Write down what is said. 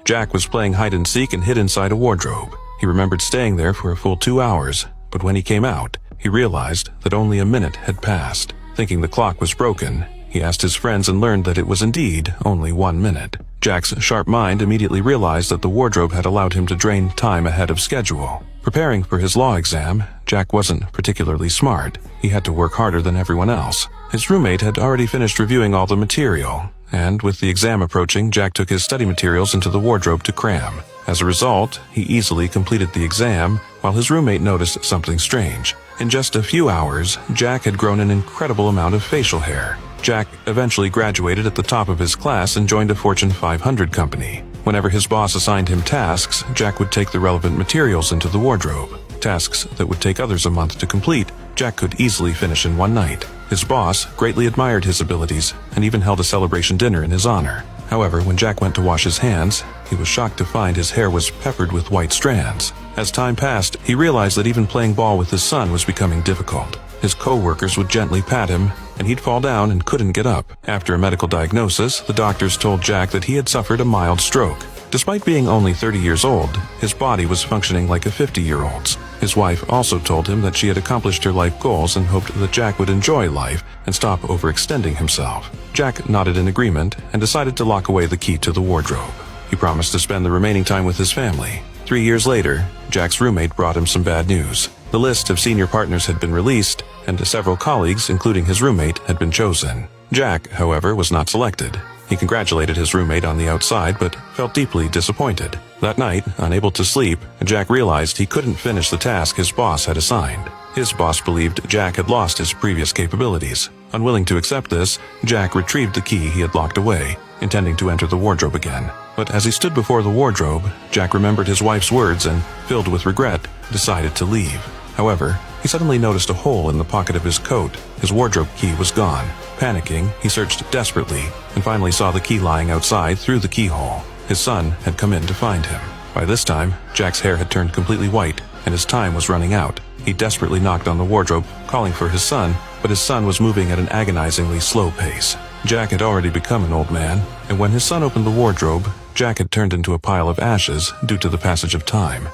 Jack was playing hide-and-seek and hid inside a wardrobe. He remembered staying there for a full 2 hours, but when he came out, he realized that only a minute had passed. Thinking the clock was broken, he asked his friends and learned that it was indeed only 1 minute. Jack's sharp mind immediately realized that the wardrobe had allowed him to drain time ahead of schedule. Preparing for his law exam, Jack wasn't particularly smart. He had to work harder than everyone else. His roommate had already finished reviewing all the material, and with the exam approaching, Jack took his study materials into the wardrobe to cram. As a result, he easily completed the exam, while his roommate noticed something strange. In just a few hours, Jack had grown an incredible amount of facial hair. Jack eventually graduated at the top of his class and joined a Fortune 500 company. Whenever his boss assigned him tasks, Jack would take the relevant materials into the wardrobe. Tasks that would take others a month to complete, Jack could easily finish in one night. His boss greatly admired his abilities and even held a celebration dinner in his honor. However, when Jack went to wash his hands, he was shocked to find his hair was peppered with white strands. As time passed, he realized that even playing ball with his son was becoming difficult. His co-workers would gently pat him, and he'd fall down and couldn't get up. After a medical diagnosis, the doctors told Jack that he had suffered a mild stroke. Despite being only 30 years old, his body was functioning like a 50-year-old's. His wife also told him that she had accomplished her life goals and hoped that Jack would enjoy life and stop overextending himself. Jack nodded in agreement and decided to lock away the key to the wardrobe. He promised to spend the remaining time with his family. 3 years later, Jack's roommate brought him some bad news. The list of senior partners had been released, and several colleagues, including his roommate, had been chosen. Jack, however, was not selected. He congratulated his roommate on the outside, but felt deeply disappointed. That night, unable to sleep, Jack realized he couldn't finish the task his boss had assigned. His boss believed Jack had lost his previous capabilities. Unwilling to accept this, Jack retrieved the key he had locked away, intending to enter the wardrobe again. But as he stood before the wardrobe, Jack remembered his wife's words and, filled with regret, decided to leave. However, he suddenly noticed a hole in the pocket of his coat. His wardrobe key was gone. Panicking, he searched desperately and finally saw the key lying outside through the keyhole. His son had come in to find him. By this time, Jack's hair had turned completely white and his time was running out. He desperately knocked on the wardrobe, calling for his son, but his son was moving at an agonizingly slow pace. Jack had already become an old man, and when his son opened the wardrobe, Jack had turned into a pile of ashes due to the passage of time.